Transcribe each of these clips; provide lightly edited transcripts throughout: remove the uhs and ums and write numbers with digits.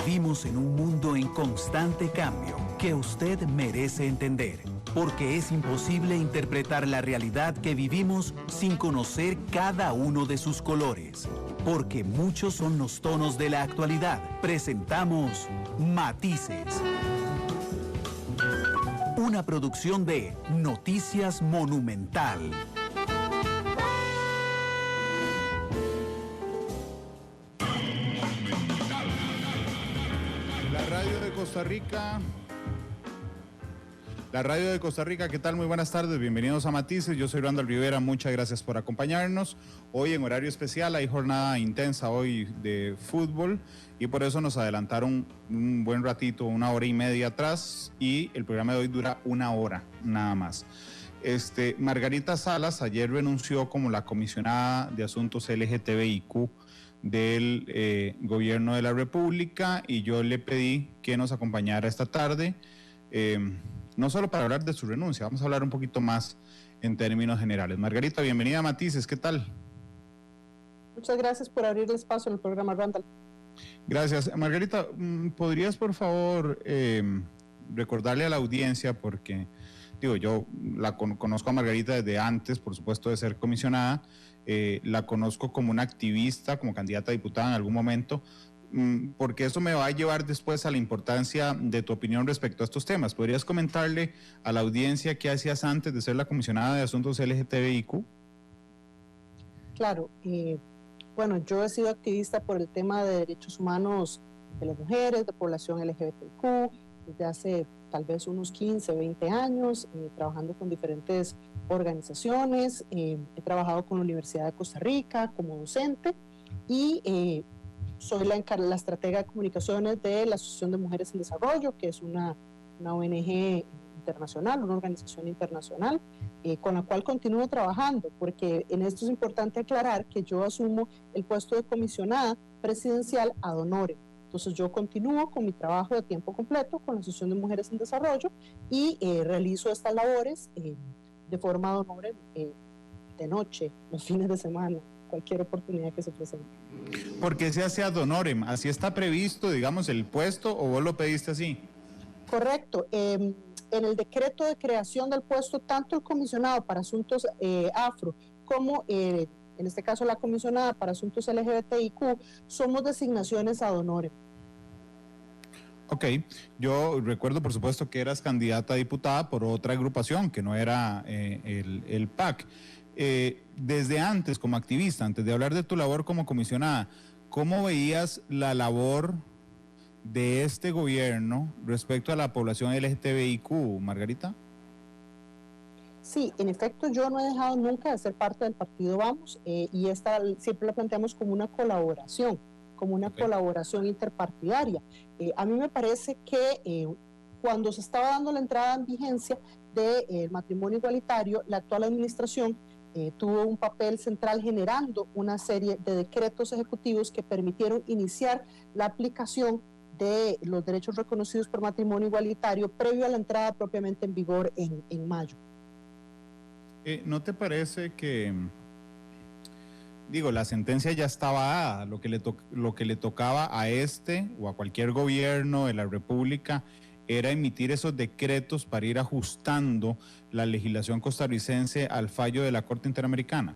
Vivimos en un mundo en constante cambio que usted merece entender, porque es imposible interpretar la realidad que vivimos sin conocer cada uno de sus colores. Porque muchos son los tonos de la actualidad. Presentamos Matices. Una producción de Noticias Monumental. La radio de Costa Rica, ¿qué tal? Muy buenas tardes, bienvenidos a Matices, yo soy Randall Rivera, muchas gracias por acompañarnos. Hoy en horario especial hay jornada intensa hoy de fútbol y por eso nos adelantaron un buen ratito, 1 hora y media atrás, y el programa de hoy dura 1 hora, nada más. Margarita Salas ayer renunció como la comisionada de asuntos LGTBIQ del gobierno de la República y yo le pedí que nos acompañara esta tarde, no solo para hablar de su renuncia, vamos a hablar un poquito más en términos generales. Margarita, bienvenida a Matices, ¿qué tal? Muchas gracias por abrir el espacio en el programa, Randall. Gracias. Margarita, ¿podrías por favor recordarle a la audiencia, porque yo conozco a Margarita desde antes, por supuesto, de ser comisionada, la conozco como una activista, como candidata a diputada en algún momento, porque eso me va a llevar después a la importancia de tu opinión respecto a estos temas. ¿Podrías comentarle a la audiencia qué hacías antes de ser la comisionada de asuntos LGTBIQ? Claro, bueno, yo he sido activista por el tema de derechos humanos de las mujeres, de población LGBTQ, desde hace tal vez unos 15, 20 años, trabajando con diferentes organizaciones, he trabajado con la Universidad de Costa Rica como docente y soy la estratega de comunicaciones de la Asociación de Mujeres en Desarrollo, que es una ONG internacional, una organización internacional, con la cual continúo trabajando, porque en esto es importante aclarar que yo asumo el puesto de comisionada presidencial ad honorem. Entonces yo continúo con mi trabajo de tiempo completo con la Asociación de Mujeres en Desarrollo y realizo estas labores de forma ad honorem, de noche, los fines de semana, cualquier oportunidad que se presente. ¿Por qué se hace ad honorem? ¿Así está previsto, digamos, el puesto o vos lo pediste así? Correcto. En el decreto de creación del puesto, tanto el comisionado para asuntos afro como en este caso la comisionada para asuntos LGBTIQ, somos designaciones ad honorem. Ok, yo recuerdo por supuesto que eras candidata a diputada por otra agrupación que no era el PAC. Desde antes, como activista, antes de hablar de tu labor como comisionada, ¿cómo veías la labor de este gobierno respecto a la población LGTBIQ, Margarita? Sí, en efecto, yo no he dejado nunca de ser parte del partido Vamos y esta siempre la planteamos como una colaboración interpartidaria. A mí me parece que cuando se estaba dando la entrada en vigencia del matrimonio igualitario, la actual administración tuvo un papel central generando una serie de decretos ejecutivos que permitieron iniciar la aplicación de los derechos reconocidos por matrimonio igualitario previo a la entrada propiamente en vigor en mayo. ¿No te parece que, la sentencia ya estaba dada, lo que le tocaba a este o a cualquier gobierno de la República era emitir esos decretos para ir ajustando la legislación costarricense al fallo de la Corte Interamericana?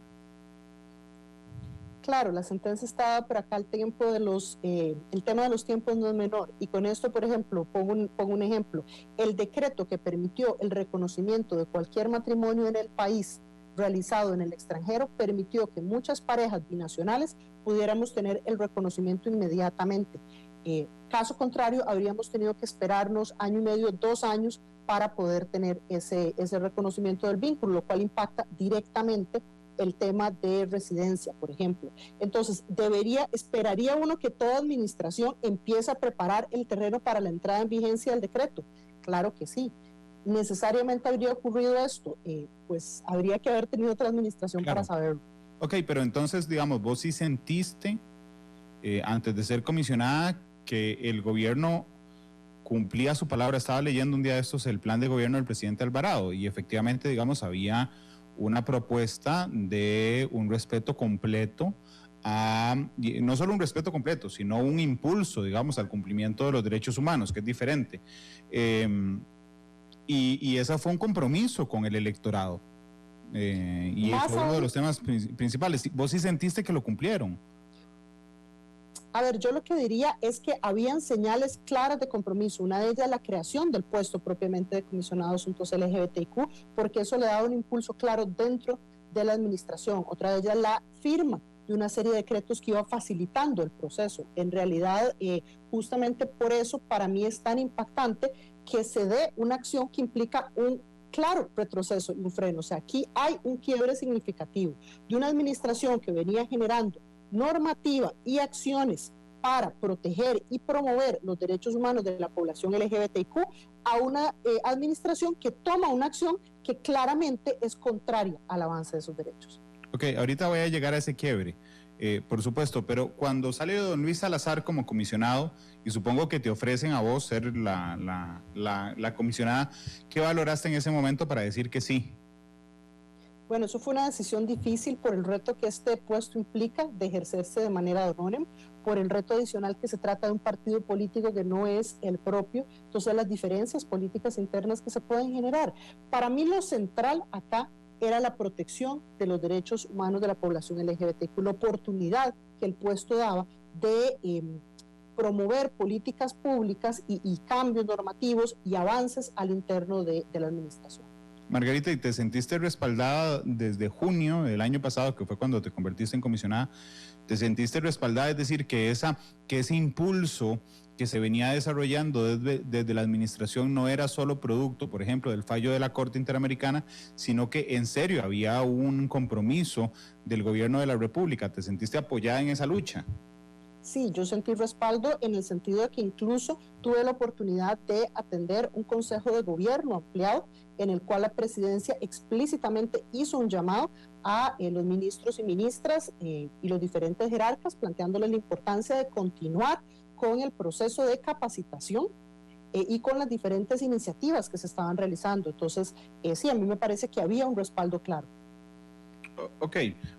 Claro, la sentencia está dada, pero acá el tema de los tiempos no es menor. Y con esto, por ejemplo, pongo un ejemplo. El decreto que permitió el reconocimiento de cualquier matrimonio en el país realizado en el extranjero permitió que muchas parejas binacionales pudiéramos tener el reconocimiento inmediatamente. Caso contrario, habríamos tenido que esperarnos 1.5 años, 2 años para poder tener ese reconocimiento del vínculo, lo cual impacta directamente el tema de residencia, por ejemplo. Entonces, esperaría uno que toda administración empiece a preparar el terreno para la entrada en vigencia del decreto. Claro que sí. ¿Necesariamente habría ocurrido esto? Pues habría que haber tenido otra administración para saberlo. Ok, pero entonces, vos sí sentiste, antes de ser comisionada, que el gobierno cumplía su palabra. Estaba leyendo un día de estos el plan de gobierno del presidente Alvarado y efectivamente, había una propuesta de un respeto completo no solo un respeto completo, sino un impulso, digamos, al cumplimiento de los derechos humanos, que es diferente. Y ese fue un compromiso con el electorado. Y fue uno de los temas principales. ¿Vos sí sentiste que lo cumplieron? A ver, yo lo que diría es que habían señales claras de compromiso. Una de ellas la creación del puesto propiamente de comisionado de asuntos LGBTIQ, porque eso le daba un impulso claro dentro de la administración. Otra de ellas la firma de una serie de decretos que iba facilitando el proceso. En realidad, justamente por eso para mí es tan impactante que se dé una acción que implica un claro retroceso y un freno. O sea, aquí hay un quiebre significativo de una administración que venía generando normativa y acciones para proteger y promover los derechos humanos de la población LGBTIQ a una administración que toma una acción que claramente es contraria al avance de esos derechos. Ok, ahorita voy a llegar a ese quiebre, por supuesto, pero cuando sale don Luis Salazar como comisionado, y supongo que te ofrecen a vos ser la comisionada, ¿qué valoraste en ese momento para decir que sí? Bueno, eso fue una decisión difícil por el reto que este puesto implica de ejercerse de manera ad honorem, por el reto adicional que se trata de un partido político que no es el propio, entonces las diferencias políticas internas que se pueden generar. Para mí lo central acá era la protección de los derechos humanos de la población LGBTQ, la oportunidad que el puesto daba de promover políticas públicas y cambios normativos y avances al interno de la administración. Margarita, ¿y te sentiste respaldada desde junio del año pasado, que fue cuando te convertiste en comisionada? ¿Te sentiste respaldada? Es decir, que ese impulso que se venía desarrollando desde la administración no era solo producto, por ejemplo, del fallo de la Corte Interamericana, sino que en serio había un compromiso del gobierno de la República. ¿Te sentiste apoyada en esa lucha? Sí, yo sentí respaldo en el sentido de que incluso tuve la oportunidad de atender un consejo de gobierno ampliado en el cual la presidencia explícitamente hizo un llamado a los ministros y ministras y los diferentes jerarcas, planteándoles la importancia de continuar con el proceso de capacitación y con las diferentes iniciativas que se estaban realizando. Entonces, sí, a mí me parece que había un respaldo claro. Ok,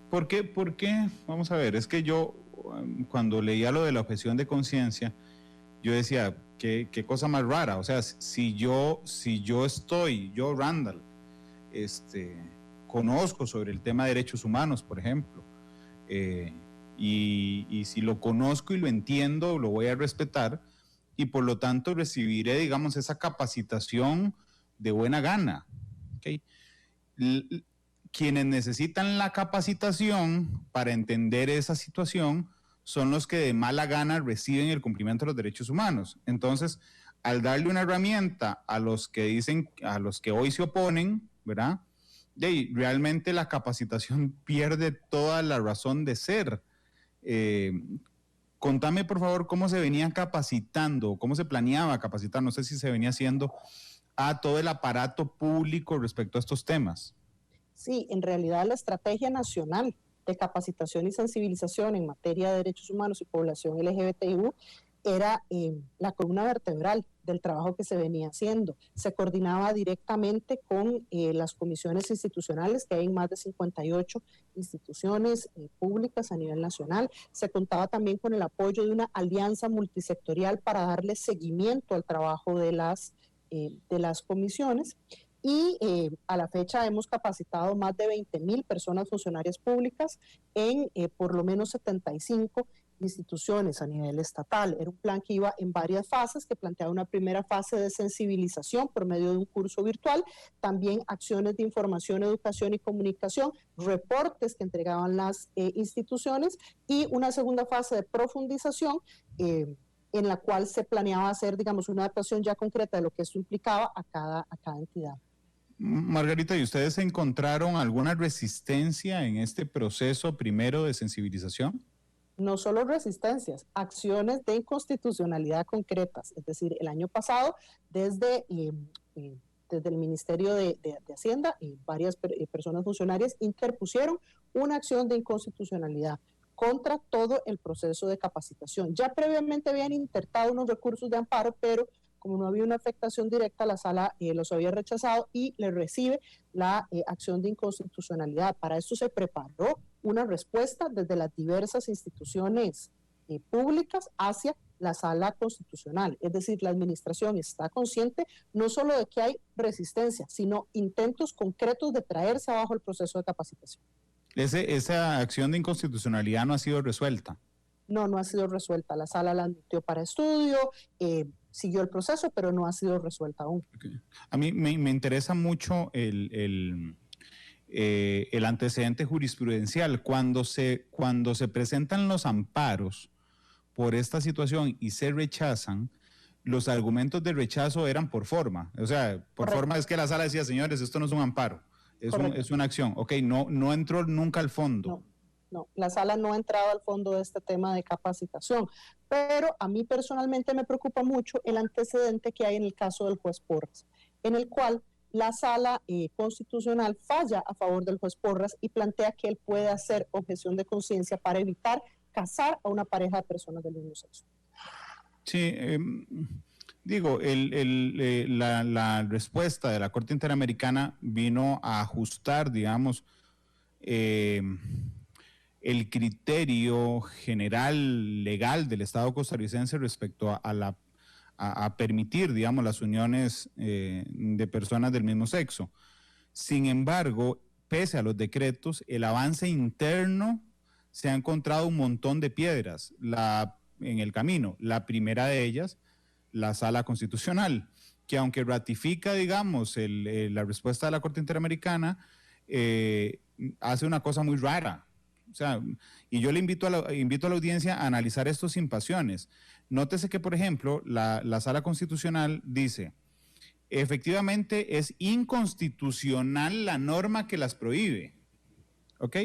¿por qué? Vamos a ver, es que yo cuando leía lo de la objeción de conciencia, yo decía, qué cosa más rara. O sea, si yo Randall, conozco sobre el tema de derechos humanos, por ejemplo, y si lo conozco y lo entiendo, lo voy a respetar, y por lo tanto recibiré, digamos, esa capacitación de buena gana. ¿Okay? Quienes necesitan la capacitación para entender esa situación son los que de mala gana reciben el cumplimiento de los derechos humanos. Entonces, al darle una herramienta a los que dicen, a los que hoy se oponen, ¿verdad? Realmente la capacitación pierde toda la razón de ser. Contame, por favor, cómo se venía capacitando, cómo se planeaba capacitar, no sé si se venía haciendo a todo el aparato público respecto a estos temas. Sí, en realidad la Estrategia Nacional de Capacitación y Sensibilización en materia de derechos humanos y población LGBTIQ era la columna vertebral del trabajo que se venía haciendo. Se coordinaba directamente con las comisiones institucionales, que hay en más de 58 instituciones públicas a nivel nacional. Se contaba también con el apoyo de una alianza multisectorial para darle seguimiento al trabajo de las comisiones. Y a la fecha hemos capacitado más de 20,000 personas funcionarias públicas en por lo menos 75 instituciones a nivel estatal. Era un plan que iba en varias fases, que planteaba una primera fase de sensibilización por medio de un curso virtual, también acciones de información, educación y comunicación, reportes que entregaban las instituciones y una segunda fase de profundización en la cual se planeaba hacer, digamos, una adaptación ya concreta de lo que esto implicaba a cada entidad. Margarita, ¿y ustedes encontraron alguna resistencia en este proceso primero de sensibilización? No solo resistencias, acciones de inconstitucionalidad concretas. Es decir, el año pasado, desde el Ministerio de Hacienda, varias personas funcionarias interpusieron una acción de inconstitucionalidad contra todo el proceso de capacitación. Ya previamente habían intentado unos recursos de amparo, pero como no había una afectación directa, la sala los había rechazado y le recibe la acción de inconstitucionalidad. Para esto se preparó una respuesta desde las diversas instituciones públicas hacia la sala constitucional. Es decir, la administración está consciente no solo de que hay resistencia, sino intentos concretos de traerse abajo el proceso de capacitación. Esa acción de inconstitucionalidad no ha sido resuelta. No ha sido resuelta. La sala la admitió para estudio, siguió el proceso, pero no ha sido resuelta aún. Okay. A mí me interesa mucho el antecedente jurisprudencial. Cuando se presentan los amparos por esta situación y se rechazan, los argumentos de rechazo eran por forma. O sea, por Correcto. Forma es que la sala decía, señores, esto no es un amparo, es una acción. Ok, no entró nunca al fondo. No, la sala no ha entrado al fondo de este tema de capacitación, pero a mí personalmente me preocupa mucho el antecedente que hay en el caso del juez Porras, en el cual la sala constitucional falla a favor del juez Porras y plantea que él puede hacer objeción de conciencia para evitar casar a una pareja de personas del mismo sexo. Sí, digo, la respuesta de la Corte Interamericana vino a ajustar, digamos, el criterio general legal del Estado costarricense respecto a permitir, digamos, las uniones de personas del mismo sexo. Sin embargo, pese a los decretos, el avance interno se ha encontrado un montón de piedras en el camino. La primera de ellas, la Sala Constitucional, que aunque ratifica, digamos, la respuesta de la Corte Interamericana, hace una cosa muy rara. O sea, y yo le invito a la audiencia a analizar esto sin pasiones. Nótese que, por ejemplo, la Sala Constitucional dice, efectivamente es inconstitucional la norma que las prohíbe, ¿ok?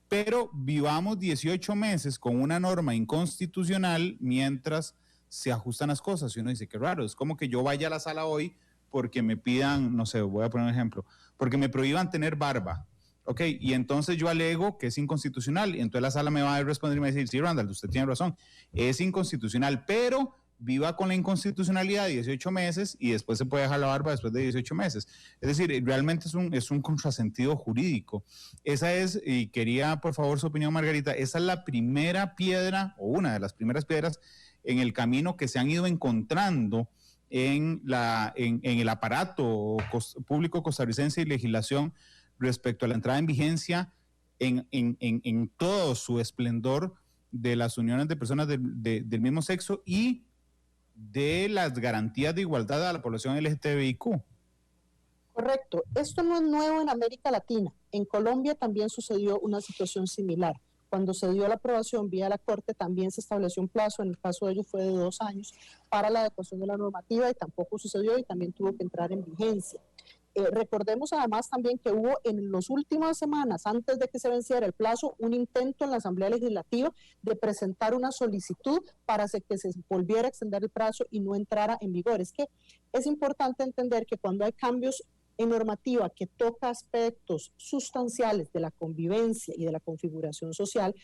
Pero vivamos 18 meses con una norma inconstitucional mientras se ajustan las cosas. Y uno dice, qué raro, es como que yo vaya a la sala hoy porque me pidan, no sé, voy a poner un ejemplo, porque me prohíban tener barba. Ok, y entonces yo alego que es inconstitucional, y entonces la sala me va a responder y me va a decir, sí, Randall, usted tiene razón, es inconstitucional, pero viva con la inconstitucionalidad 18 meses y después se puede dejar la barba después de 18 meses. Es decir, realmente es un contrasentido jurídico. Esa es, y quería por favor su opinión, Margarita, esa es la primera piedra, o una de las primeras piedras en el camino que se han ido encontrando en el aparato público costarricense y legislación respecto a la entrada en vigencia en todo su esplendor de las uniones de personas del mismo sexo y de las garantías de igualdad a la población LGTBIQ. Correcto. Esto no es nuevo en América Latina. En Colombia también sucedió una situación similar. Cuando se dio la aprobación vía la Corte, también se estableció un plazo, en el caso de ellos fue de 2 años, para la adecuación de la normativa y tampoco sucedió y también tuvo que entrar en vigencia. Recordemos además también que hubo en las últimas semanas, antes de que se venciera el plazo, un intento en la Asamblea Legislativa de presentar una solicitud para que se volviera a extender el plazo y no entrara en vigor. Es que es importante entender que cuando hay cambios en normativa que toca aspectos sustanciales de la convivencia y de la configuración social,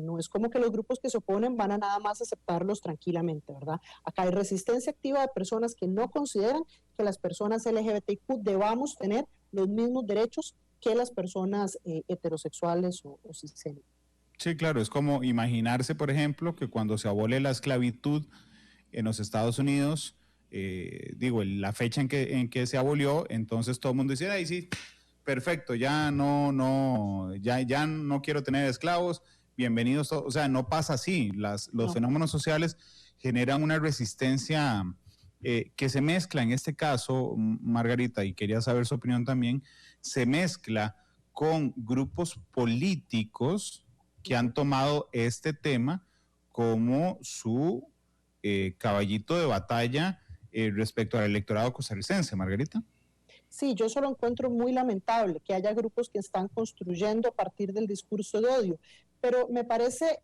no es como que los grupos que se oponen van a nada más aceptarlos tranquilamente, ¿verdad? Acá hay resistencia activa de personas que no consideran que las personas LGBTIQ debamos tener los mismos derechos que las personas heterosexuales o cisgénero. Sí, claro, es como imaginarse, por ejemplo, que cuando se abole la esclavitud en los Estados Unidos, la fecha en que se abolió, entonces todo el mundo dice, ay, sí, perfecto, ya no quiero tener esclavos, bienvenidos todos. O sea, no pasa así. Los fenómenos sociales generan una resistencia que se mezcla, en este caso, Margarita, y quería saber su opinión también, se mezcla con grupos políticos que han tomado este tema como su caballito de batalla respecto al electorado costarricense, Margarita. Sí, yo solo encuentro muy lamentable que haya grupos que están construyendo a partir del discurso de odio, pero me parece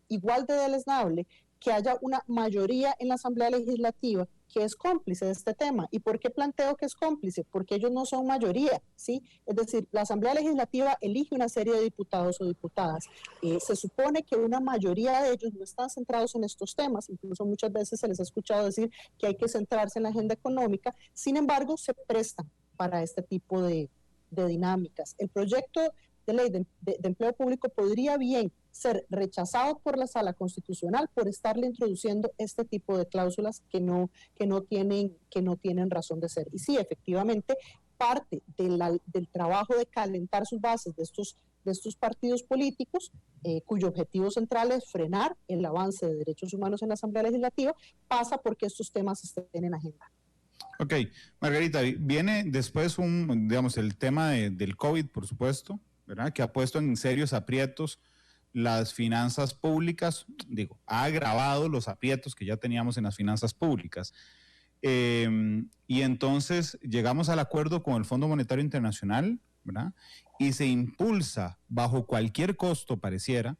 igual de deleznable que haya una mayoría en la Asamblea Legislativa que es cómplice de este tema. ¿Y por qué planteo que es cómplice? Porque ellos no son mayoría, ¿sí? Es decir, la Asamblea Legislativa elige una serie de diputados o diputadas. Se supone que una mayoría de ellos no están centrados en estos temas, incluso muchas veces se les ha escuchado decir que hay que centrarse en la agenda económica, sin embargo, se prestan para este tipo de dinámicas. El proyecto de ley de empleo público podría bien ser rechazado por la Sala Constitucional por estarle introduciendo este tipo de cláusulas que no tienen razón de ser. Y sí, efectivamente, parte del trabajo de calentar sus bases de estos partidos políticos, cuyo objetivo central es frenar el avance de derechos humanos en la Asamblea Legislativa, pasa porque estos temas estén en agenda. Ok, Margarita, viene después el tema del COVID, por supuesto, ¿verdad? Que ha puesto en serios aprietos las finanzas públicas, ha agravado los aprietos que ya teníamos en las finanzas públicas. Y entonces llegamos al acuerdo con el Fondo Monetario Internacional, ¿verdad? Y se impulsa bajo cualquier costo, pareciera,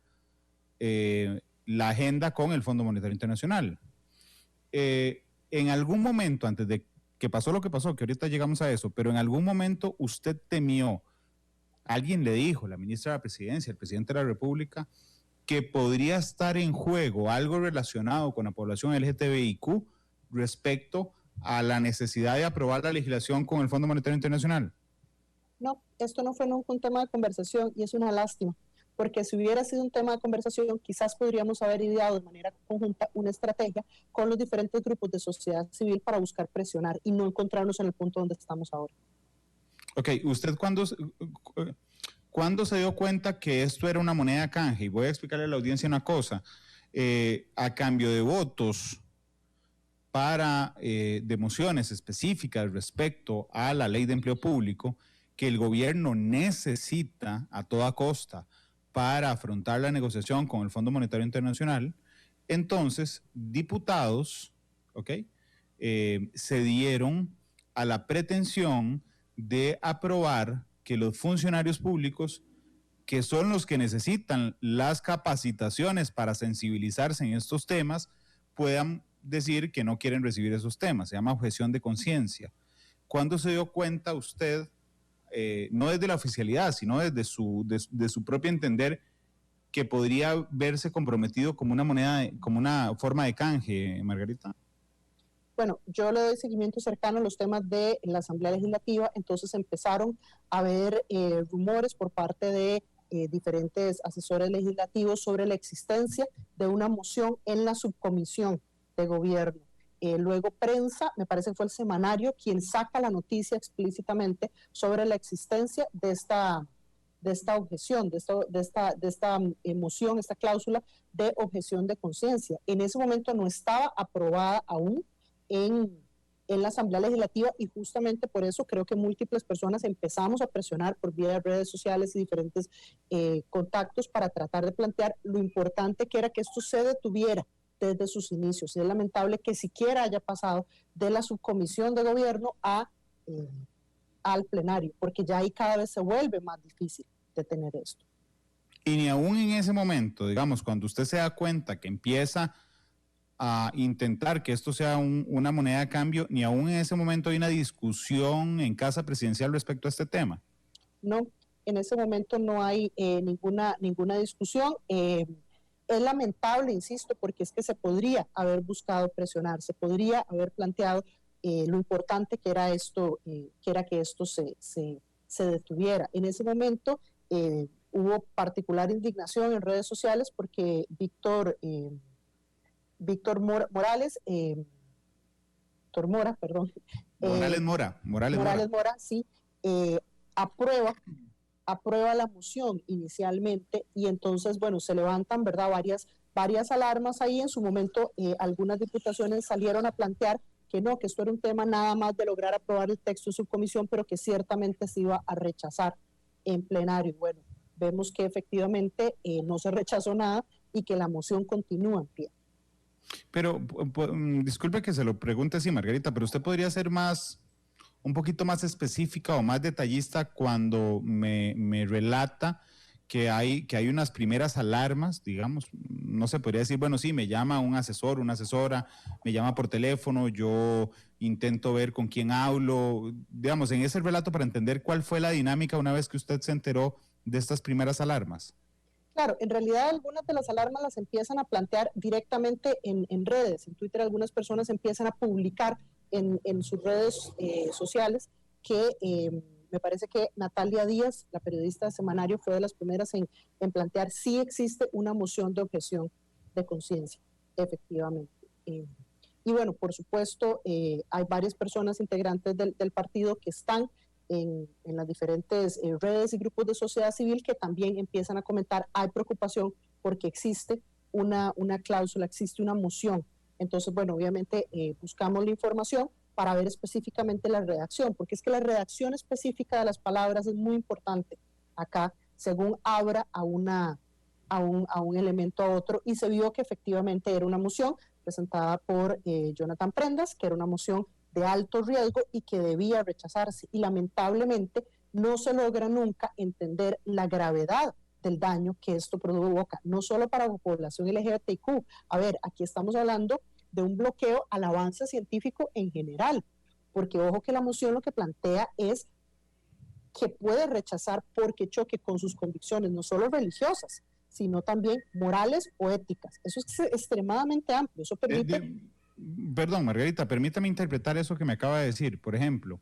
la agenda con el Fondo Monetario Internacional. En algún momento, antes de que pasó lo que pasó, que ahorita llegamos a eso, pero en algún momento usted temió, alguien le dijo, la ministra de la Presidencia, el presidente de la República, que podría estar en juego algo relacionado con la población LGTBIQ respecto a la necesidad de aprobar la legislación con el Fondo Monetario Internacional. No, esto no fue nunca un tema de conversación y es una lástima, porque si hubiera sido un tema de conversación, quizás podríamos haber ideado de manera conjunta una estrategia con los diferentes grupos de sociedad civil para buscar presionar y no encontrarnos en el punto donde estamos ahora. Ok, ¿usted cuándo se dio cuenta que esto era una moneda canje? Y voy a explicarle a la audiencia una cosa. A cambio de votos para de mociones específicas respecto a la ley de empleo público que el gobierno necesita a toda costa para afrontar la negociación con el Fondo Monetario Internacional, entonces diputados, se dieron a la pretensión de aprobar que los funcionarios públicos, que son los que necesitan las capacitaciones para sensibilizarse en estos temas, puedan decir que no quieren recibir esos temas. Se llama objeción de conciencia. ¿Cuándo se dio cuenta usted, no desde la oficialidad, sino desde su propio entender, que podría verse comprometido como una moneda, como una forma de canje, Margarita? Bueno, yo le doy seguimiento cercano a los temas de la Asamblea Legislativa, entonces empezaron a haber rumores por parte de diferentes asesores legislativos sobre la existencia de una moción en la subcomisión de gobierno. Luego prensa, me parece que fue el semanario, quien saca la noticia explícitamente sobre la existencia de esta objeción, de esta moción, esta cláusula de objeción de conciencia. En ese momento no estaba aprobada aún en la Asamblea Legislativa y justamente por eso creo que múltiples personas empezamos a presionar por vía de redes sociales y diferentes contactos para tratar de plantear lo importante que era que esto se detuviera desde sus inicios. Es lamentable que siquiera haya pasado de la subcomisión de gobierno al plenario, porque ya ahí cada vez se vuelve más difícil detener esto. Y ni aún en ese momento, digamos, cuando usted se da cuenta que empieza a intentar que esto sea una moneda de cambio, ni aún en ese momento hay una discusión en Casa Presidencial respecto a este tema. No, en ese momento no hay ninguna discusión. Es lamentable, insisto, porque es que se podría haber buscado presionar, se podría haber planteado lo importante que era esto, que esto se detuviera. En ese momento hubo particular indignación en redes sociales porque Víctor Morales Mora, sí, aprueba la moción inicialmente y entonces, bueno, se levantan, ¿verdad?, varias alarmas ahí. En su momento algunas diputaciones salieron a plantear que no, que esto era un tema nada más de lograr aprobar el texto de subcomisión, pero que ciertamente se iba a rechazar en plenario. Bueno, vemos que efectivamente no se rechazó nada y que la moción continúa en pie. Pero, disculpe que se lo pregunte así, Margarita, pero usted podría ser un poquito más específica o más detallista cuando me relata que hay unas primeras alarmas, digamos, no se podría decir, bueno, sí, me llama un asesor, una asesora, me llama por teléfono, yo intento ver con quién hablo, digamos, en ese relato para entender cuál fue la dinámica una vez que usted se enteró de estas primeras alarmas. Claro, en realidad algunas de las alarmas las empiezan a plantear directamente en redes. En Twitter algunas personas empiezan a publicar en sus redes sociales que me parece que Natalia Díaz, la periodista de Semanario, fue de las primeras en plantear si existe una moción de objeción de conciencia, efectivamente. Y bueno, por supuesto, hay varias personas integrantes del partido que están en las diferentes redes y grupos de sociedad civil que también empiezan a comentar, hay preocupación porque existe una cláusula, existe una moción. Entonces, bueno, obviamente buscamos la información para ver específicamente la redacción, porque es que la redacción específica de las palabras es muy importante acá, según abra a un elemento a otro, y se vio que efectivamente era una moción presentada por Jonathan Prendas, que era una moción de alto riesgo y que debía rechazarse, y lamentablemente no se logra nunca entender la gravedad del daño que esto provoca, no solo para la población LGBTIQ. A ver, aquí estamos hablando de un bloqueo al avance científico en general, porque ojo que la moción lo que plantea es que puede rechazar porque choque con sus convicciones, no solo religiosas, sino también morales o éticas. Eso es extremadamente amplio, eso permite... Perdón, Margarita, permítame interpretar eso que me acaba de decir. Por ejemplo,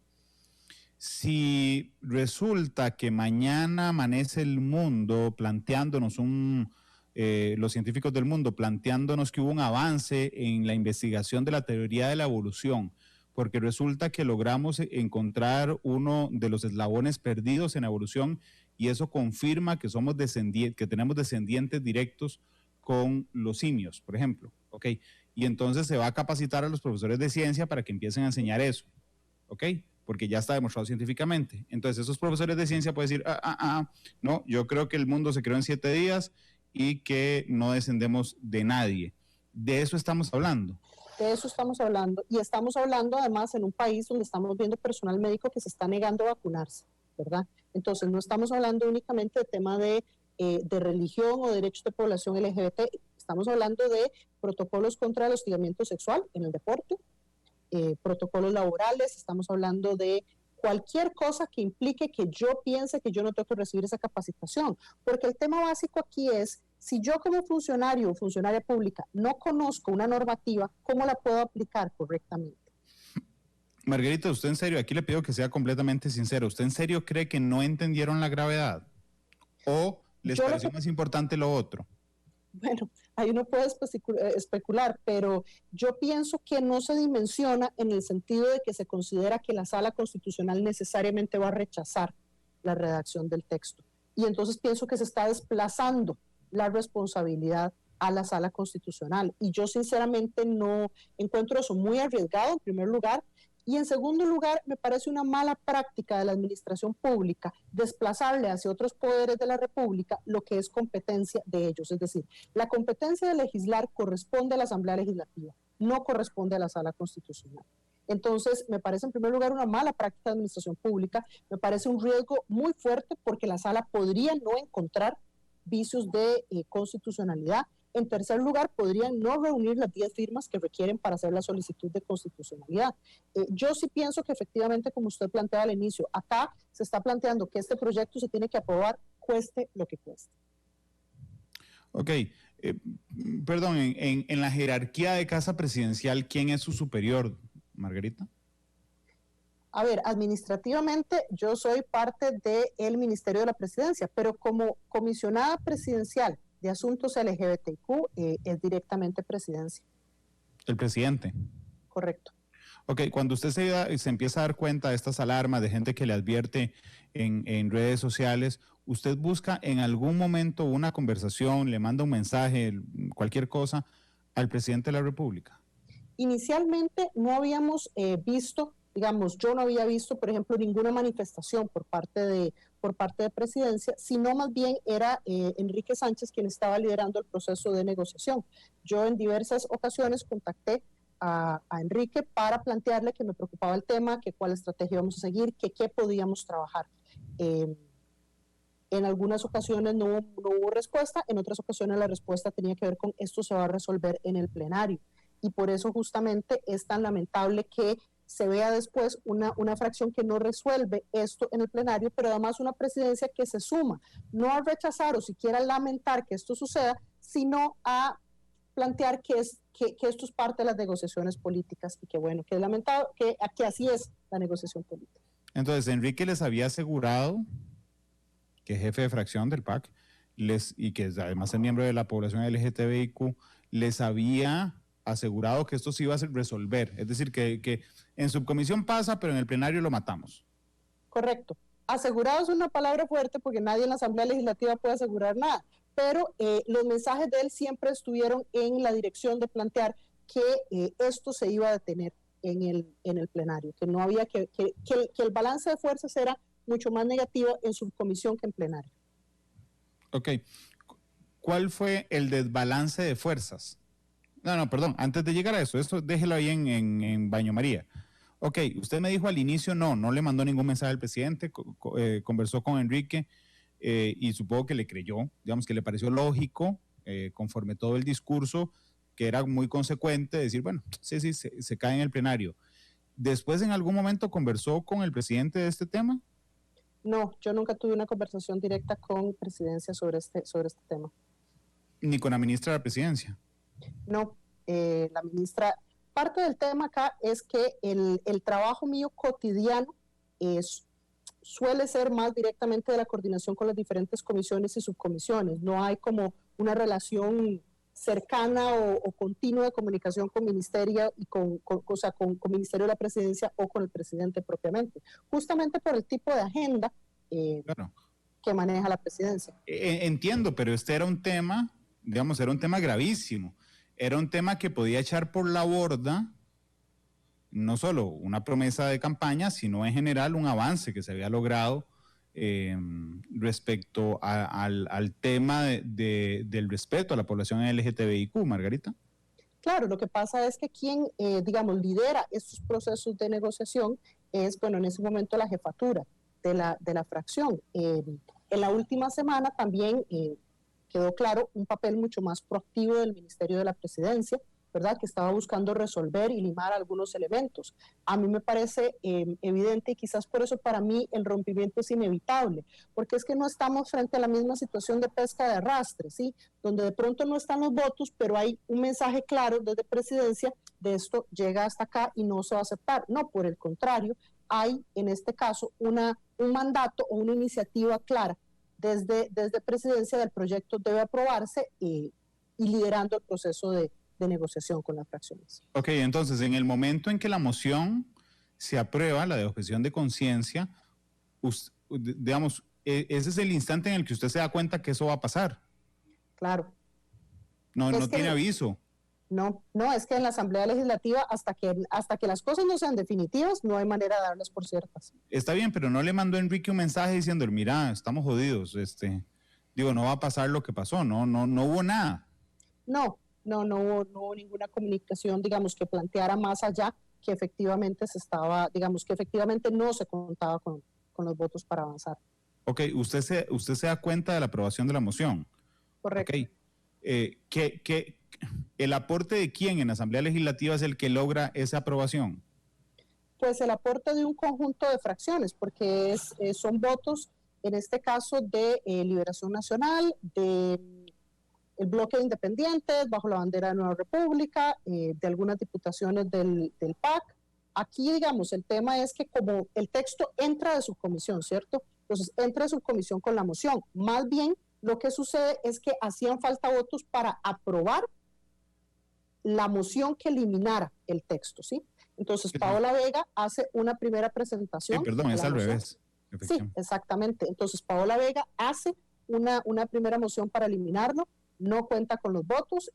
si resulta que mañana amanece el mundo planteándonos los científicos del mundo planteándonos que hubo un avance en la investigación de la teoría de la evolución, porque resulta que logramos encontrar uno de los eslabones perdidos en la evolución y eso confirma que que tenemos descendientes directos con los simios, por ejemplo, ¿ok? Y entonces se va a capacitar a los profesores de ciencia para que empiecen a enseñar eso, ¿ok? Porque ya está demostrado científicamente. Entonces esos profesores de ciencia pueden decir, no, yo creo que el mundo se creó en 7 días y que no descendemos de nadie. De eso estamos hablando. De eso estamos hablando. Y estamos hablando además en un país donde estamos viendo personal médico que se está negando a vacunarse, ¿verdad? Entonces no estamos hablando únicamente de tema de religión o derechos de población LGBT, estamos hablando de protocolos contra el hostigamiento sexual en el deporte, protocolos laborales, estamos hablando de cualquier cosa que implique que yo piense que yo no tengo que recibir esa capacitación, porque el tema básico aquí es, si yo como funcionario o funcionaria pública no conozco una normativa, ¿cómo la puedo aplicar correctamente? Margarita, usted en serio, aquí le pido que sea completamente sincero, ¿usted en serio cree que no entendieron la gravedad? ¿O les pareció más importante lo otro? Bueno, ahí uno puede especular, pero yo pienso que no se dimensiona en el sentido de que se considera que la Sala Constitucional necesariamente va a rechazar la redacción del texto. Y entonces pienso que se está desplazando la responsabilidad a la Sala Constitucional. Y yo sinceramente no encuentro eso muy arriesgado, en primer lugar. Y en segundo lugar, me parece una mala práctica de la administración pública desplazarle hacia otros poderes de la República lo que es competencia de ellos. Es decir, la competencia de legislar corresponde a la Asamblea Legislativa, no corresponde a la Sala Constitucional. Entonces, me parece en primer lugar una mala práctica de administración pública, me parece un riesgo muy fuerte porque la Sala podría no encontrar vicios de constitucionalidad. En tercer lugar, podrían no reunir las 10 firmas que requieren para hacer la solicitud de constitucionalidad. Yo sí pienso que efectivamente, como usted planteaba al inicio, acá se está planteando que este proyecto se tiene que aprobar, cueste lo que cueste. Ok, perdón, en la jerarquía de Casa Presidencial, ¿quién es su superior, Margarita? A ver, administrativamente yo soy parte del Ministerio de la Presidencia, pero como comisionada presidencial de asuntos LGBTQ es directamente presidencia. ¿El presidente? Correcto. Ok, cuando usted se empieza a dar cuenta de estas alarmas de gente que le advierte en redes sociales, ¿usted busca en algún momento una conversación, le manda un mensaje, cualquier cosa, al presidente de la República? Inicialmente no habíamos visto, digamos, yo no había visto, por ejemplo, ninguna manifestación por parte de presidencia, sino más bien era Enrique Sánchez quien estaba liderando el proceso de negociación. Yo en diversas ocasiones contacté a Enrique para plantearle que me preocupaba el tema, que cuál estrategia íbamos a seguir, que qué podíamos trabajar. En algunas ocasiones no hubo respuesta, en otras ocasiones la respuesta tenía que ver con esto se va a resolver en el plenario. Y por eso justamente es tan lamentable que se vea después una fracción que no resuelve esto en el plenario, pero además una presidencia que se suma, no a rechazar o siquiera a lamentar que esto suceda, sino a plantear que esto es parte de las negociaciones políticas y que bueno, que es lamentable, que así es la negociación política. Entonces, Enrique les había asegurado, que es jefe de fracción del PAC, y que además es miembro de la población LGTBIQ, les había asegurado que esto se iba a resolver. Es decir, que en subcomisión pasa, pero en el plenario lo matamos. Correcto. Asegurado es una palabra fuerte porque nadie en la Asamblea Legislativa puede asegurar nada, pero los mensajes de él siempre estuvieron en la dirección de plantear que esto se iba a detener en el plenario, que no había que el balance de fuerzas era mucho más negativo en subcomisión que en plenario. Ok. ¿Cuál fue el desbalance de fuerzas? No, perdón, antes de llegar a eso déjelo ahí en Baño María. Ok, usted me dijo al inicio, no le mandó ningún mensaje al presidente, conversó con Enrique y supongo que le creyó, digamos que le pareció lógico, conforme todo el discurso, que era muy consecuente, decir, bueno, sí, se cae en el plenario. ¿Después en algún momento conversó con el presidente de este tema? No, yo nunca tuve una conversación directa con presidencia sobre este tema. Ni con la ministra de la presidencia. No, la ministra, parte del tema acá es que el trabajo mío cotidiano suele ser más directamente de la coordinación con las diferentes comisiones y subcomisiones. No hay como una relación cercana o continua de comunicación con ministerio y con Ministerio de la Presidencia o con el presidente propiamente, justamente por el tipo de agenda claro, que maneja la presidencia. Entiendo, pero este era un tema, digamos, era un tema gravísimo. Era un tema que podía echar por la borda no solo una promesa de campaña, sino en general un avance que se había logrado respecto al tema del respeto a la población LGTBIQ, Margarita. Claro, lo que pasa es que quien, digamos, lidera estos procesos de negociación es, bueno, en ese momento la jefatura de la fracción. En la última semana también quedó claro un papel mucho más proactivo del Ministerio de la Presidencia, ¿verdad? Que estaba buscando resolver y limar algunos elementos. A mí me parece evidente y quizás por eso para mí el rompimiento es inevitable, porque es que no estamos frente a la misma situación de pesca de arrastre, ¿sí? Donde de pronto no están los votos, pero hay un mensaje claro desde presidencia de esto llega hasta acá y no se va a aceptar. No, por el contrario, hay en este caso un mandato o una iniciativa clara desde presidencia del proyecto debe aprobarse y liderando el proceso de negociación con las fracciones. Ok, entonces en el momento en que la moción se aprueba, la de objeción de conciencia, digamos, ese es el instante en el que usted se da cuenta que eso va a pasar. Claro. No tiene aviso. No, es que en la Asamblea Legislativa, hasta que las cosas no sean definitivas, no hay manera de darlas por ciertas. Está bien, pero no le mandó Enrique un mensaje diciendo, mira, estamos jodidos, no va a pasar lo que pasó, no hubo nada. No hubo ninguna comunicación, digamos, que planteara más allá que efectivamente que efectivamente no se contaba con los votos para avanzar. Ok, usted se da cuenta de la aprobación de la moción. Correcto. Ok, ¿el aporte de quién en la Asamblea Legislativa es el que logra esa aprobación? Pues el aporte de un conjunto de fracciones, porque son votos, en este caso, de Liberación Nacional, de el bloque de independientes, bajo la bandera de Nueva República, de algunas diputaciones del PAC. Aquí, digamos, el tema es que como el texto entra de subcomisión, ¿cierto? Entonces, entra de subcomisión con la moción. Más bien, lo que sucede es que hacían falta votos para aprobar la moción que eliminara el texto, ¿sí? Entonces, Paola Vega hace una primera presentación. Sí, perdón, es al revés. Sí, exactamente. Entonces, Paola Vega hace una primera moción para eliminarlo, no cuenta con los votos,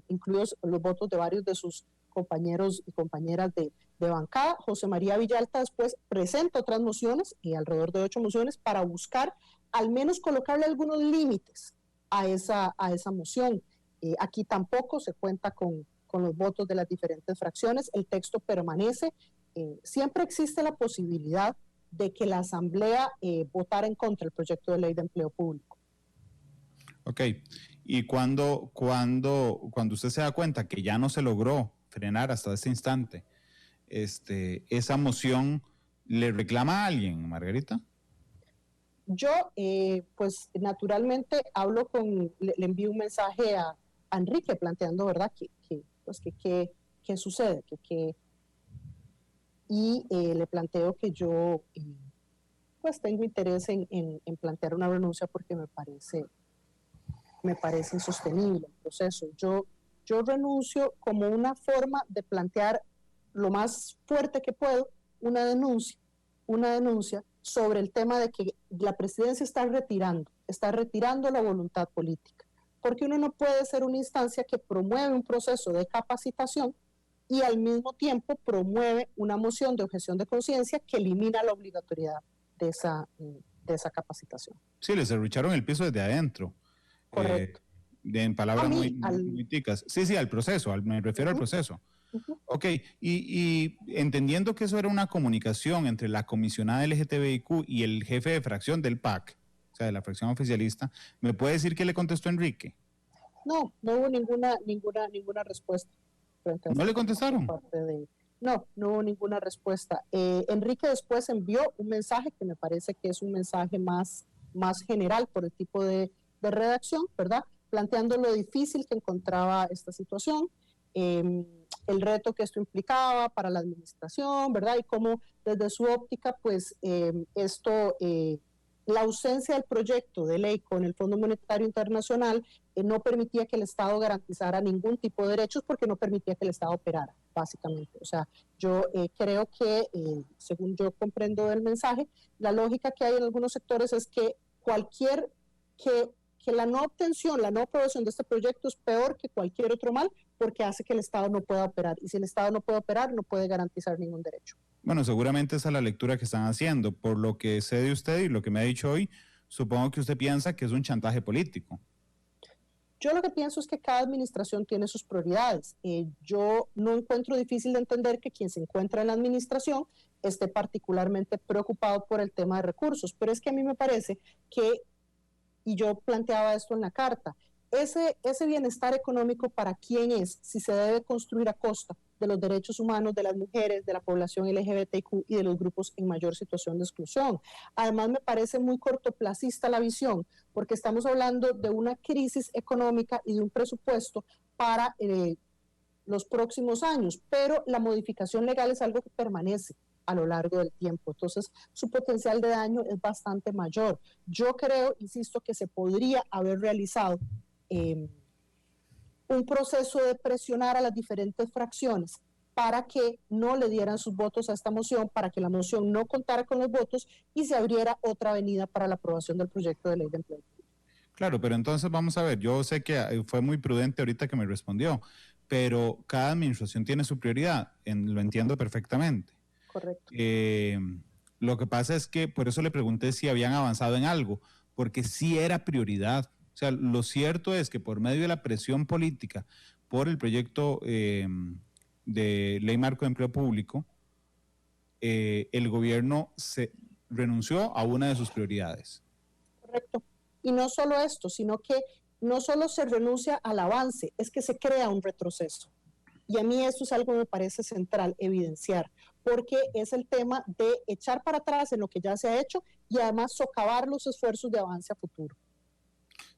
incluidos los votos de varios de sus compañeros y compañeras de bancada. José María Villalta después presenta otras mociones, alrededor de 8 mociones, para buscar al menos colocarle algunos límites a esa moción. Aquí tampoco se cuenta con los votos de las diferentes fracciones, el texto permanece. Siempre existe la posibilidad de que la Asamblea votara en contra del proyecto de ley de empleo público. Ok, y cuando usted se da cuenta que ya no se logró frenar hasta ese instante, esa moción, ¿le reclama a alguien, Margarita? Yo, pues naturalmente le envío un mensaje a Enrique planteando, ¿verdad?, qué sucede, y le planteo que yo pues tengo interés en plantear una renuncia porque me parece insostenible el proceso. Yo renuncio como una forma de plantear lo más fuerte que puedo una denuncia sobre el tema de que la presidencia está retirando la voluntad política, porque uno no puede ser una instancia que promueve un proceso de capacitación y al mismo tiempo promueve una moción de objeción de conciencia que elimina la obligatoriedad de esa capacitación. Sí, les derrucharon el piso desde adentro. Correcto. En palabras muy ticas. Sí, al proceso, me refiero al proceso. Ok, y entendiendo que eso era una comunicación entre la comisionada LGTBIQ y el jefe de fracción del PAC, o sea, de la fracción oficialista, ¿me puede decir qué le contestó Enrique? No hubo ninguna respuesta. ¿No le contestaron? No hubo ninguna respuesta. Enrique después envió un mensaje que me parece que es un mensaje más general por el tipo de redacción, ¿verdad? Planteando lo difícil que encontraba esta situación, el reto que esto implicaba para la administración, ¿verdad? Y cómo desde su óptica, pues la ausencia del proyecto de ley con el Fondo Monetario Internacional no permitía que el Estado garantizara ningún tipo de derechos porque no permitía que el Estado operara, básicamente. O sea, yo creo que, según yo comprendo del mensaje, la lógica que hay en algunos sectores es que que la no obtención, la no aprobación de este proyecto es peor que cualquier otro mal porque hace que el Estado no pueda operar. Y si el Estado no puede operar, no puede garantizar ningún derecho. Bueno, seguramente esa es la lectura que están haciendo. Por lo que sé de usted y lo que me ha dicho hoy, supongo que usted piensa que es un chantaje político. Yo lo que pienso es que cada administración tiene sus prioridades. Yo no encuentro difícil de entender que quien se encuentra en la administración esté particularmente preocupado por el tema de recursos, pero es que a mí me parece que, y yo planteaba esto en la carta, ese bienestar económico para quién es, si se debe construir a costa de los derechos humanos de las mujeres, de la población LGBTQ y de los grupos en mayor situación de exclusión. Además, me parece muy cortoplacista la visión, porque estamos hablando de una crisis económica y de un presupuesto para los próximos años, pero la modificación legal es algo que permanece a lo largo del tiempo. Entonces, su potencial de daño es bastante mayor. Yo creo, insisto, que se podría haber realizado un proceso de presionar a las diferentes fracciones para que no le dieran sus votos a esta moción, para que la moción no contara con los votos y se abriera otra avenida para la aprobación del proyecto de ley de empleo. Claro, pero entonces vamos a ver, yo sé que fue muy prudente ahorita que me respondió, pero cada administración tiene su prioridad, lo entiendo perfectamente. Correcto. Lo que pasa es que por eso le pregunté si habían avanzado en algo, porque sí era prioridad. O sea, lo cierto es que por medio de la presión política por el proyecto de ley marco de empleo público, el gobierno se renunció a una de sus prioridades. Correcto. Y no solo esto, sino que no solo se renuncia al avance, es que se crea un retroceso. Y a mí esto es algo que me parece central evidenciar, porque es el tema de echar para atrás en lo que ya se ha hecho y además socavar los esfuerzos de avance a futuro.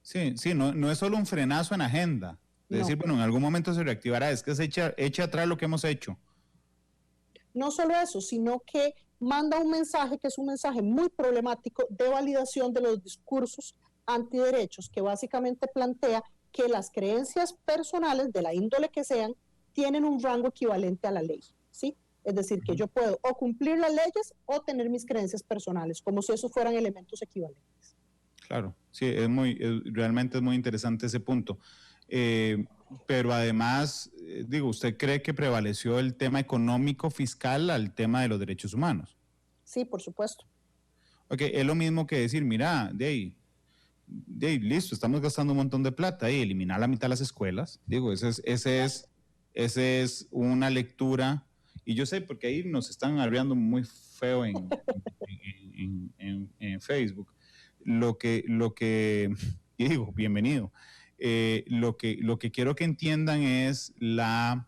Sí, no es solo un frenazo en agenda. Es decir, bueno, en algún momento se reactivará, es que se echa atrás lo que hemos hecho. No solo eso, sino que manda un mensaje que es un mensaje muy problemático de validación de los discursos antiderechos, que básicamente plantea que las creencias personales, de la índole que sean, tienen un rango equivalente a la ley, ¿sí? Es decir, que yo puedo o cumplir las leyes o tener mis creencias personales, como si esos fueran elementos equivalentes. Claro, sí, realmente es muy interesante ese punto. Pero además, digo, ¿usted cree que prevaleció el tema económico fiscal al tema de los derechos humanos? Sí, por supuesto. Ok, es lo mismo que decir, mira, listo, estamos gastando un montón de plata y eliminar la mitad de las escuelas. Digo, ese es una lectura, y yo sé, porque ahí nos están hablando muy feo en Facebook. Y digo, bienvenido. Lo que quiero que entiendan es la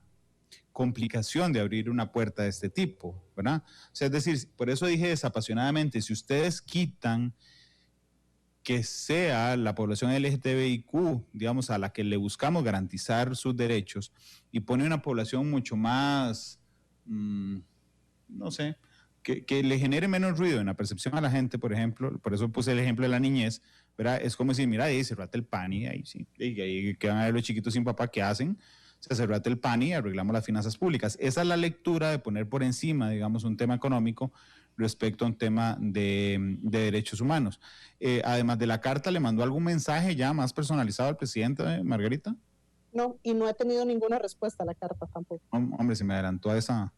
complicación de abrir una puerta de este tipo, ¿verdad? O sea, es decir, por eso dije desapasionadamente, si ustedes quitan que sea la población LGTBIQ, digamos, a la que le buscamos garantizar sus derechos, y pone una población mucho más no sé, que le genere menos ruido en la percepción a la gente, por ejemplo, por eso puse el ejemplo de la niñez, ¿verdad? Es como decir, mira, ahí cerrate el pan y ahí sí, y ahí que van a ver los chiquitos sin papá, ¿qué hacen? Se cerrate el pan y arreglamos las finanzas públicas. Esa es la lectura de poner por encima, digamos, un tema económico respecto a un tema de derechos humanos. Además de la carta, ¿le mandó algún mensaje ya más personalizado al presidente, Margarita? No, y no he tenido ninguna respuesta a la carta tampoco. Hombre, se me adelantó a esa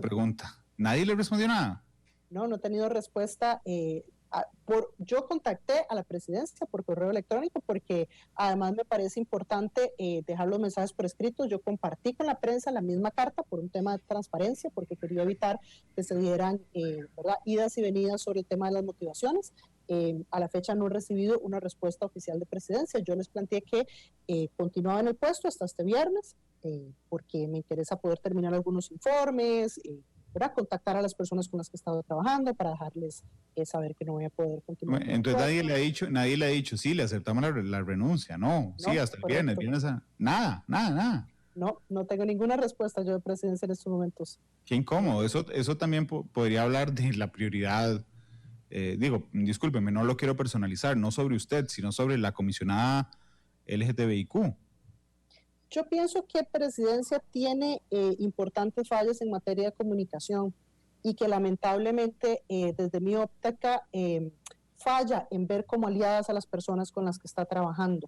pregunta. ¿Nadie le respondió nada? No he tenido respuesta. Yo contacté a la presidencia por correo electrónico porque además me parece importante dejar los mensajes por escrito. Yo compartí con la prensa la misma carta por un tema de transparencia, porque quería evitar que se dieran ¿verdad? Idas y venidas sobre el tema de las motivaciones. A la fecha no he recibido una respuesta oficial de presidencia. Yo les planteé que continuaba en el puesto hasta este viernes porque me interesa poder terminar algunos informes, ¿verdad? Contactar a las personas con las que he estado trabajando para dejarles saber que no voy a poder continuar. Bueno, entonces nadie le ha dicho, sí, le aceptamos la renuncia, no, sí, hasta el viernes, nada. No tengo ninguna respuesta yo de presidencia en estos momentos. Qué incómodo, eso también podría hablar de la prioridad, discúlpeme, no lo quiero personalizar, no sobre usted, sino sobre la comisionada LGTBIQ. Yo pienso que Presidencia tiene importantes fallas en materia de comunicación y que lamentablemente desde mi óptica falla en ver como aliadas a las personas con las que está trabajando.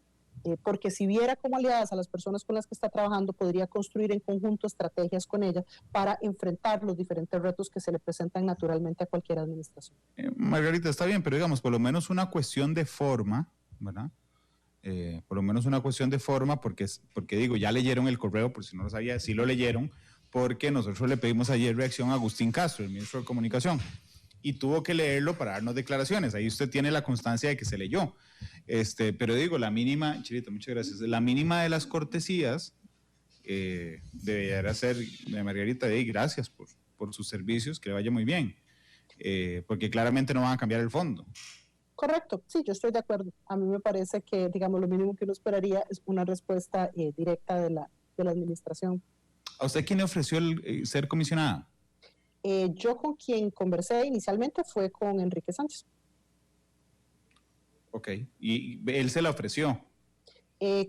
Porque si viera como aliadas a las personas con las que está trabajando, podría construir en conjunto estrategias con ellas para enfrentar los diferentes retos que se le presentan naturalmente a cualquier administración. Margarita, está bien, pero digamos, por lo menos una cuestión de forma, ¿verdad? Por lo menos una cuestión de forma, porque digo, ya leyeron el correo, por si no lo sabía, sí lo leyeron, porque nosotros le pedimos ayer reacción a Agustín Castro, el ministro de Comunicación, y tuvo que leerlo para darnos declaraciones. Ahí usted tiene la constancia de que se leyó. Pero digo, la mínima, Chirita, muchas gracias, la mínima de las cortesías debería ser, de Margarita, gracias por sus servicios, que le vaya muy bien, porque claramente no van a cambiar el fondo. Correcto, sí, yo estoy de acuerdo. A mí me parece que, digamos, lo mínimo que uno esperaría es una respuesta directa de la administración. ¿A usted quién le ofreció ser comisionada? Yo con quien conversé inicialmente fue con Enrique Sánchez. Ok, y él se la ofreció.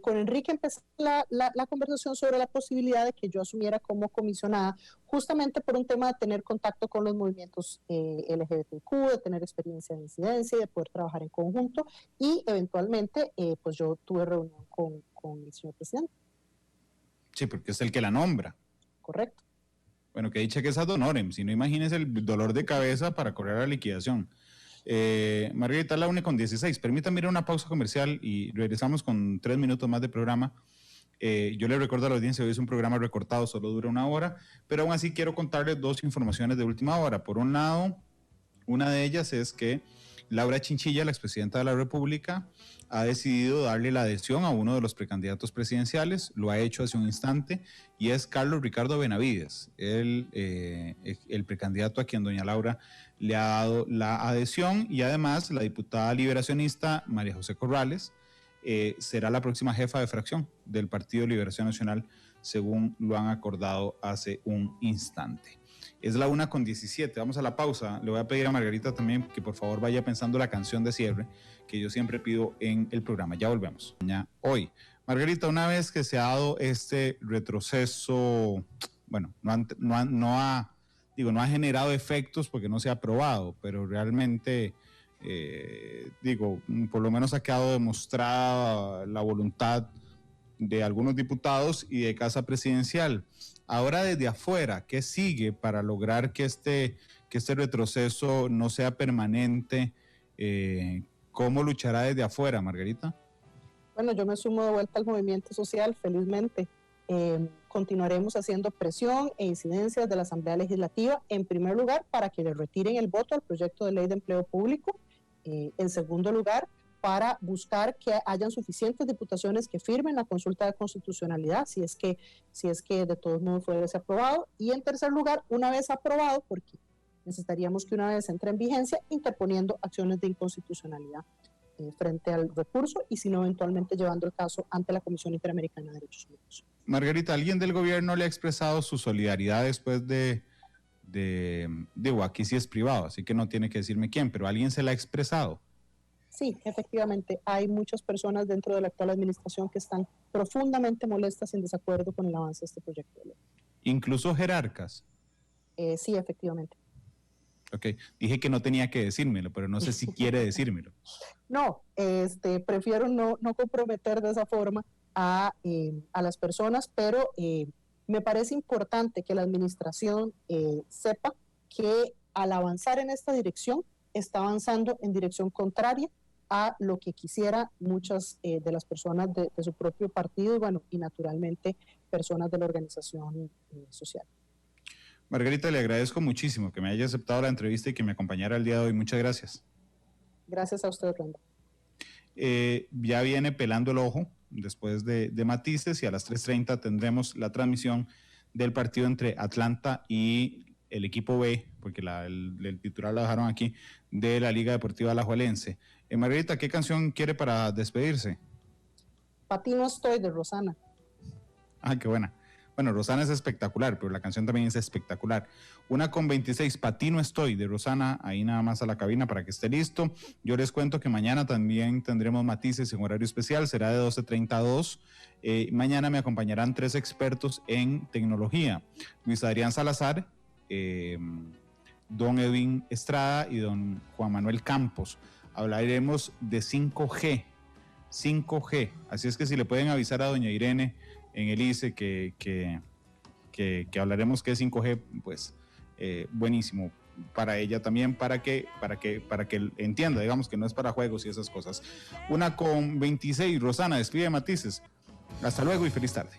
Con Enrique empezó la conversación sobre la posibilidad de que yo asumiera como comisionada, justamente por un tema de tener contacto con los movimientos LGBTQ, de tener experiencia de incidencia y de poder trabajar en conjunto, y eventualmente pues yo tuve reunión con el señor presidente. Sí, porque es el que la nombra. Correcto. Bueno, que dicha que es ad honorem, si no imagínese el dolor de cabeza para correr a la liquidación. Margarita, la 1:16. Permítame ir a una pausa comercial y regresamos con 3 minutos más de programa. Yo le recuerdo a la audiencia, hoy es un programa recortado, solo dura 1 hora, pero aún así quiero contarles 2 informaciones de última hora. Por un lado, una de ellas es que Laura Chinchilla, la expresidenta de la República, ha decidido darle la adhesión a uno de los precandidatos presidenciales, lo ha hecho hace un instante, y es Carlos Ricardo Benavides, el precandidato a quien doña Laura le ha dado la adhesión, y además la diputada liberacionista María José Corrales será la próxima jefa de fracción del Partido Liberación Nacional, según lo han acordado hace un instante. Es la 1:17, vamos a la pausa. Le voy a pedir a Margarita también que por favor vaya pensando la canción de cierre que yo siempre pido en el programa. Ya volvemos. Hoy, Margarita, una vez que se ha dado este retroceso, bueno, no ha generado efectos porque no se ha aprobado, pero realmente, por lo menos ha quedado demostrada la voluntad de algunos diputados y de Casa Presidencial. Ahora desde afuera, ¿qué sigue para lograr que este retroceso no sea permanente? ¿Cómo luchará desde afuera, Margarita? Bueno, yo me sumo de vuelta al movimiento social, felizmente. Continuaremos haciendo presión e incidencias de la Asamblea Legislativa, en primer lugar, para que le retiren el voto al proyecto de ley de empleo público. En segundo lugar, para buscar que hayan suficientes diputaciones que firmen la consulta de constitucionalidad, si es que de todos modos fuese aprobado. Y en tercer lugar, una vez aprobado, porque necesitaríamos que una vez entre en vigencia, interponiendo acciones de inconstitucionalidad frente al recurso y si no, eventualmente llevando el caso ante la Comisión Interamericana de Derechos Humanos. Margarita, ¿alguien del gobierno le ha expresado su solidaridad después de digo, aquí sí es privado, así que no tiene que decirme quién, pero alguien se la ha expresado. Sí, efectivamente, hay muchas personas dentro de la actual administración que están profundamente molestas y en desacuerdo con el avance de este proyecto de ley. Incluso jerarcas. Sí, efectivamente. Ok, dije que no tenía que decírmelo, pero no sé si quiere decírmelo. No, prefiero no comprometer de esa forma a las personas, pero me parece importante que la administración sepa que al avanzar en esta dirección, está avanzando en dirección contraria a lo que quisiera muchas de las personas de su propio partido y, bueno, y naturalmente personas de la organización social. Margarita, le agradezco muchísimo que me haya aceptado la entrevista y que me acompañara el día de hoy. Muchas gracias. Gracias a usted, Randa. Ya viene pelando el ojo después de Matices y a las 3:30 tendremos la transmisión del partido entre Atlanta y el equipo B, porque el titular la dejaron aquí, de la Liga Deportiva Alajuelense. Margarita, ¿qué canción quiere para despedirse? Pa' ti no estoy, de Rosana. Ah, qué buena. Bueno, Rosana es espectacular, pero la canción también es espectacular. 1:26, Pa' ti no estoy, de Rosana, ahí nada más a la cabina para que esté listo. Yo les cuento que mañana también tendremos Matices en horario especial, será de 12:30 a 2. Mañana me acompañarán 3 expertos en tecnología, Luis Adrián Salazar, don Edwin Estrada y don Juan Manuel Campos. Hablaremos de 5G, así es que si le pueden avisar a doña Irene en el ICE que hablaremos que es 5G, pues buenísimo para ella también, para que entienda, digamos, que no es para juegos y esas cosas. 1:26, Rosana, despide Matices. Hasta luego y feliz tarde.